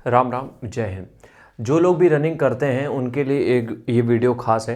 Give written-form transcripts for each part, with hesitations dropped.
राम राम, जय हिंद। जो लोग भी रनिंग करते हैं उनके लिए एक ये वीडियो खास है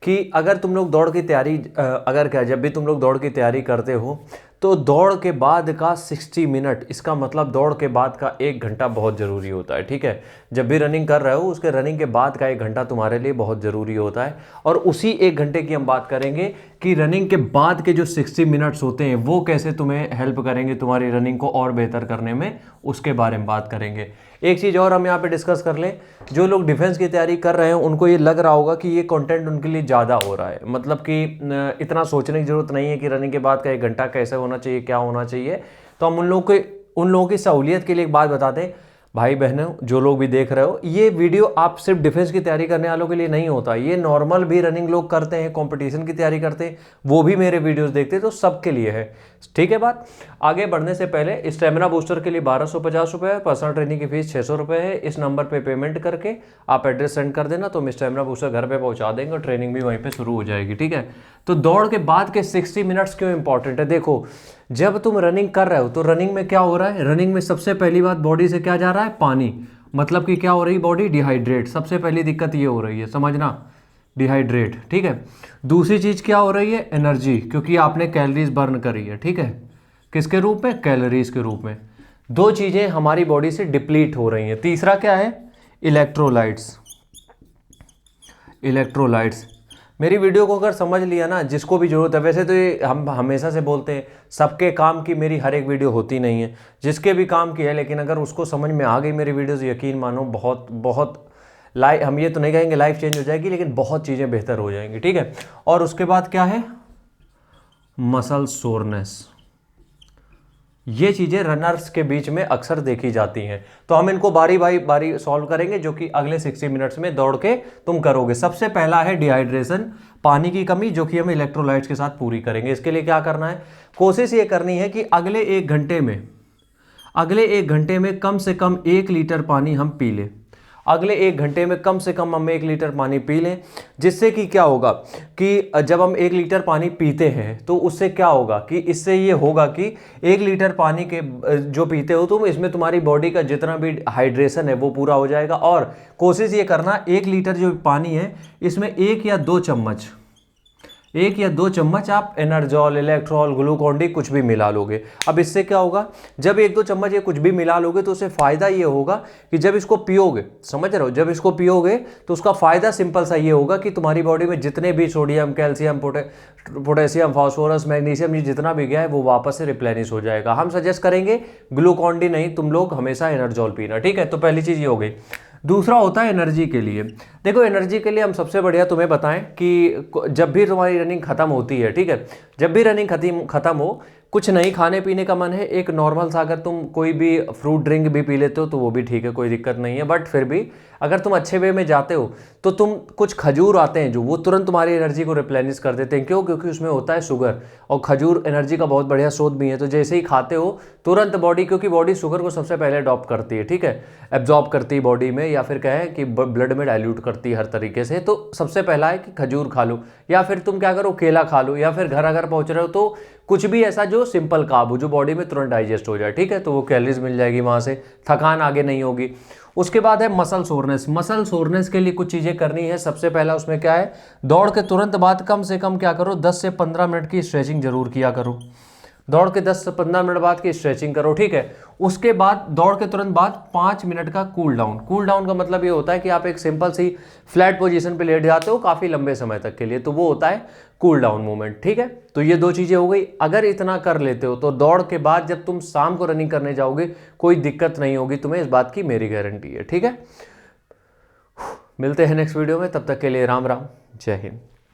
कि अगर तुम लोग दौड़ की तैयारी जब भी तुम लोग दौड़ की तैयारी करते हो तो दौड़ के बाद का 60 मिनट, इसका मतलब दौड़ के बाद का 1 घंटा बहुत ज़रूरी होता है। ठीक है, जब भी रनिंग कर रहे हो उसके रनिंग के बाद का 1 घंटा तुम्हारे लिए बहुत ज़रूरी होता है। और उसी 1 घंटे की हम बात करेंगे कि रनिंग के बाद के जो 60 मिनट्स होते हैं वो कैसे तुम्हें हेल्प करेंगे तुम्हारी रनिंग को और बेहतर करने में, उसके बारे में बात करेंगे। एक चीज़ और हम यहाँ पे डिस्कस कर लें, जो लोग डिफेंस की तैयारी कर रहे हैं उनको ये लग रहा होगा कि ये कंटेंट उनके लिए ज़्यादा हो रहा है, मतलब कि इतना सोचने की ज़रूरत नहीं है कि रनिंग के बाद का 1 घंटा कैसे होना चाहिए, क्या होना चाहिए। तो हम उन लोगों की सहूलियत के लिए एक बात बता दें, भाई बहनों जो लोग भी देख रहे हो, ये वीडियो आप सिर्फ डिफेंस की तैयारी करने वालों के लिए नहीं होता, ये नॉर्मल भी रनिंग लोग करते हैं, कंपटीशन की तैयारी करते हैं, वो भी मेरे वीडियोस देखते हैं, तो सबके लिए है। ठीक है बात। आगे बढ़ने से पहले स्टेमिना बूस्टर के लिए 1250 रुपये है, पर्सनल ट्रेनिंग की फीस 600 रुपये है। इस नंबर पे पेमेंट करके आप एड्रेस सेंड कर देना तो हम स्टेमिना बूस्टर घर पे पहुंचा देंगे और ट्रेनिंग भी वहीं पे शुरू हो जाएगी। ठीक है, तो दौड़ के बाद के 60 मिनट्स क्यों इंपॉर्टेंट है? देखो, जब तुम रनिंग कर रहे हो तो रनिंग में क्या हो रहा है, रनिंग में सबसे पहली बात बॉडी से क्या जा रहा है, पानी। मतलब कि क्या हो रही है, बॉडी डिहाइड्रेट। सबसे पहली दिक्कत ये हो रही है, समझना, डिहाइड्रेट। ठीक है, दूसरी चीज क्या हो रही है, एनर्जी, क्योंकि आपने कैलोरीज बर्न करी है। ठीक है, किसके रूप में, कैलोरीज के रूप में। दो चीजें हमारी बॉडी से डिप्लीट हो रही हैं। तीसरा क्या है, इलेक्ट्रोलाइट्स। इलेक्ट्रोलाइट्स मेरी वीडियो को अगर समझ लिया ना, जिसको भी जरूरत है, वैसे तो ये हम हमेशा से बोलते हैं सबके काम की मेरी हर एक वीडियो होती नहीं है, जिसके भी काम की है, लेकिन अगर उसको समझ में आ गई मेरी वीडियोस, यकीन मानो बहुत बहुत लाइफ, हम ये तो नहीं कहेंगे लाइफ चेंज हो जाएगी, लेकिन बहुत चीज़ें बेहतर हो जाएंगी। ठीक है, और उसके बाद क्या है, मसल सोरनेस। ये चीज़ें रनर्स के बीच में अक्सर देखी जाती हैं, तो हम इनको बारी बारी सॉल्व करेंगे, जो कि अगले 60 मिनट्स में दौड़ के तुम करोगे। सबसे पहला है डिहाइड्रेशन, पानी की कमी, जो कि हम इलेक्ट्रोलाइट्स के साथ पूरी करेंगे। इसके लिए क्या करना है, कोशिश ये करनी है कि अगले 1 घंटे में कम से कम 1 लीटर पानी हम पी लें। अगले 1 घंटे में कम से कम हम 1 लीटर पानी पी लें, जिससे कि क्या होगा कि जब हम 1 लीटर पानी पीते हैं तो उससे क्या होगा कि इससे ये होगा कि 1 लीटर पानी के जो पीते हो तुम, इसमें तुम्हारी बॉडी का जितना भी हाइड्रेशन है वो पूरा हो जाएगा। और कोशिश ये करना, 1 लीटर जो पानी है इसमें 1 या 2 चम्मच आप एनर्जॉल, इलेक्ट्रॉल, ग्लूकॉन डी कुछ भी मिला लोगे। अब इससे क्या होगा, जब 1-2 चम्मच ये कुछ भी मिला लोगे तो उससे फ़ायदा ये होगा कि जब इसको पियोगे, समझ रहे हो, जब इसको पियोगे तो उसका फ़ायदा सिंपल सा ये होगा कि तुम्हारी बॉडी में जितने भी sodium, calcium, potassium, phosphorus, magnesium, ये जितना भी गया है वो वापस से रिप्लेनिश हो जाएगा। हम सजेस्ट करेंगे ग्लूकॉन डी नहीं, तुम लोग हमेशा एनर्जॉल पीना। ठीक है, तो पहली चीज़ ये हो गई। दूसरा होता है एनर्जी के लिए। देखो, एनर्जी के लिए हम सबसे बढ़िया तुम्हें बताएं कि जब भी तुम्हारी रनिंग खत्म होती है, ठीक है, जब भी रनिंग खत्म हो, कुछ नहीं खाने पीने का मन है, एक नॉर्मल सा अगर तुम कोई भी फ्रूट ड्रिंक भी पी लेते हो तो वो भी ठीक है, कोई दिक्कत नहीं है। बट फिर भी अगर तुम अच्छे वे में जाते हो तो तुम कुछ खजूर आते हैं जो वो तुरंत तुम्हारी एनर्जी को रिप्लेनिश कर देते हैं। क्यों? क्योंकि उसमें होता है शुगर, और खजूर एनर्जी का बहुत बढ़िया स्रोत भी है। तो जैसे ही खाते हो तुरंत बॉडी, क्योंकि बॉडी शुगर को सबसे पहले अडॉप्ट करती है, ठीक है, एब्जॉर्ब करती है बॉडी में, या फिर कहें कि ब्लड में डाइल्यूट करती है हर तरीके से। तो सबसे पहला है कि खजूर खा लो, या फिर तुम क्या करो, केला खा लो, या फिर घर अगर पहुंच रहे हो तो कुछ भी ऐसा जो सिंपल कार्ब हो, जो बॉडी में तुरंत डाइजेस्ट हो जाए। ठीक है, तो वो कैलोरीज मिल जाएगी वहां से, थकान आगे नहीं होगी। उसके बाद है मसल सोरनेस। मसल सोरनेस के लिए कुछ चीजें करनी है। सबसे पहला उसमें क्या है, दौड़ के तुरंत बाद कम से कम क्या करो, 10 से 15 मिनट की स्ट्रेचिंग जरूर किया करो। दौड़ के 10 से 15 मिनट बाद की स्ट्रेचिंग करो। ठीक है, उसके बाद दौड़ के तुरंत बाद 5 मिनट का कूल डाउन। कूल डाउन का मतलब ये होता है कि आप एक सिंपल सी फ्लैट पोजीशन पे लेट जाते हो काफ़ी लंबे समय तक के लिए, तो वो होता है कूल डाउन मूवमेंट। ठीक है, तो ये 2 चीज़ें हो गई। अगर इतना कर लेते हो तो दौड़ के बाद जब तुम शाम को रनिंग करने जाओगे कोई दिक्कत नहीं होगी तुम्हें, इस बात की मेरी गारंटी है। ठीक है, मिलते हैं नेक्स्ट वीडियो में, तब तक के लिए राम राम, जय हिंद।